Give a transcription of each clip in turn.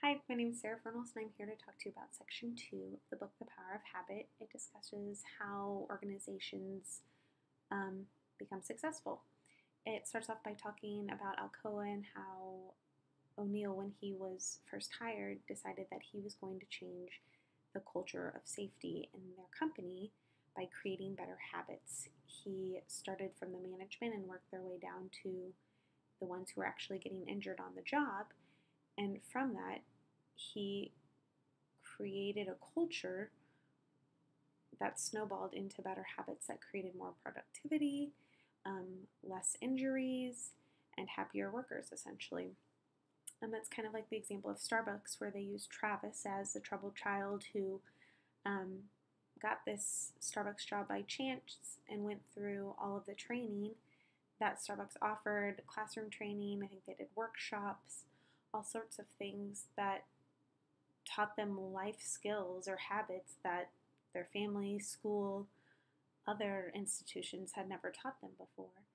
Hi, my name is Sarah Fernals, and I'm here to talk to you about Section 2 of the book The Power of Habit. It discusses how organizations become successful. It starts off by talking about Alcoa and how O'Neill, when he was first hired, decided that he was going to change the culture of safety in their company by creating better habits. He started from the management and worked their way down to the ones who were actually getting injured on the job. And from that, he created a culture that snowballed into better habits that created more productivity, less injuries, and happier workers, essentially. And that's kind of like the example of Starbucks, where they used Travis as the troubled child who got this Starbucks job by chance and went through all of the training that Starbucks offered, classroom training. I think they did workshops, all sorts of things that taught them life skills or habits that their family, school, other institutions had never taught them before.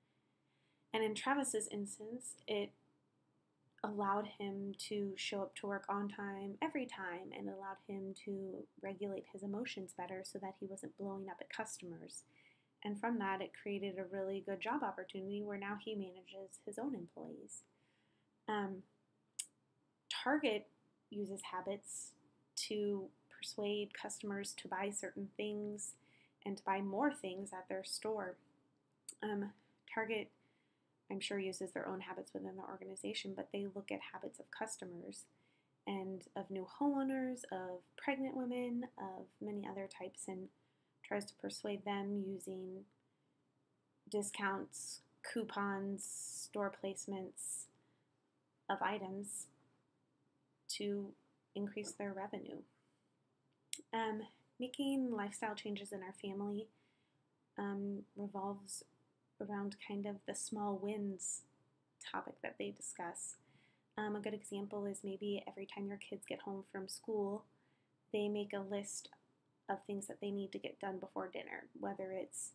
And in Travis's instance, it allowed him to show up to work on time every time and allowed him to regulate his emotions better so that he wasn't blowing up at customers. And from that, it created a really good job opportunity where now he manages his own employees. Target uses habits to persuade customers to buy certain things and to buy more things at their store. Target, I'm sure, uses their own habits within the organization, but they look at habits of customers and of new homeowners, of pregnant women, of many other types, and tries to persuade them using discounts, coupons, store placements of items to increase their revenue. Making lifestyle changes in our family revolves around kind of the small wins topic that they discuss. A good example is maybe every time your kids get home from school, they make a list of things that they need to get done before dinner, whether it's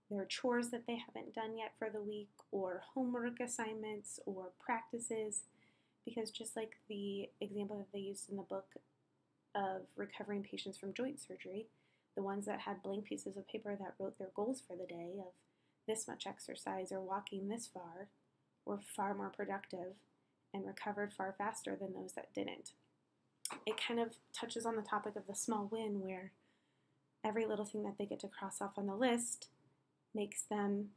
their chores that they haven't done yet for the week, or homework assignments, or practices. Because just like the example that they used in the book of recovering patients from joint surgery, the ones that had blank pieces of paper that wrote their goals for the day of this much exercise or walking this far were far more productive and recovered far faster than those that didn't. It kind of touches on the topic of the small win, where every little thing that they get to cross off on the list makes them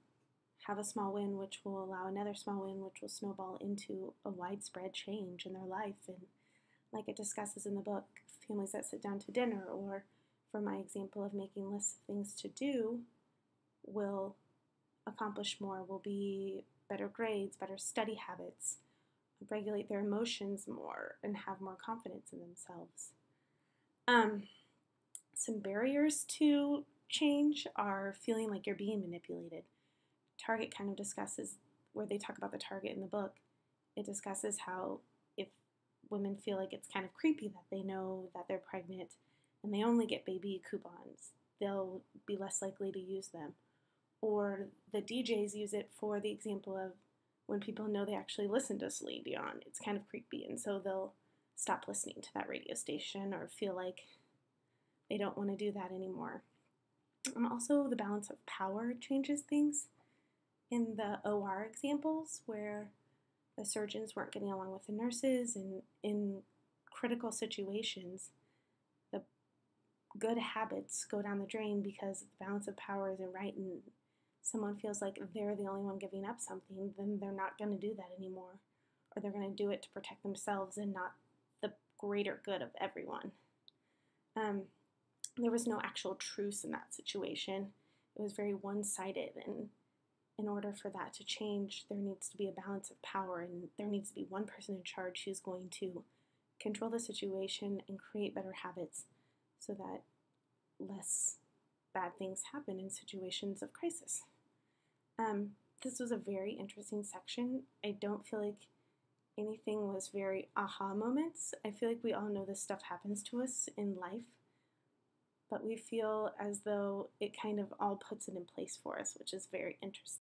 have a small win, which will allow another small win, which will snowball into a widespread change in their life. And like it discusses in the book, families that sit down to dinner, or for my example of making lists of things to do, will accomplish more, will be better grades, better study habits, regulate their emotions more, and have more confidence in themselves. Some barriers to change are feeling like you're being manipulated. Target kind of discusses, where they talk about the Target in the book, it discusses how if women feel like it's kind of creepy that they know that they're pregnant and they only get baby coupons, they'll be less likely to use them. Or the DJs use it for the example of when people know they actually listen to Celine Dion, it's kind of creepy, and so they'll stop listening to that radio station or feel like they don't want to do that anymore. Also, the balance of power changes things. In the OR examples, where the surgeons weren't getting along with the nurses, and in critical situations, the good habits go down the drain because the balance of power isn't right, and someone feels like they're the only one giving up something, then they're not going to do that anymore, or they're going to do it to protect themselves and not the greater good of everyone. There was no actual truce in that situation. It was very one-sided, and in order for that to change, there needs to be a balance of power, and there needs to be one person in charge who's going to control the situation and create better habits so that less bad things happen in situations of crisis. This was a very interesting section. I don't feel like anything was very aha moments. I feel like we all know this stuff happens to us in life, but we feel as though it kind of all puts it in place for us, which is very interesting.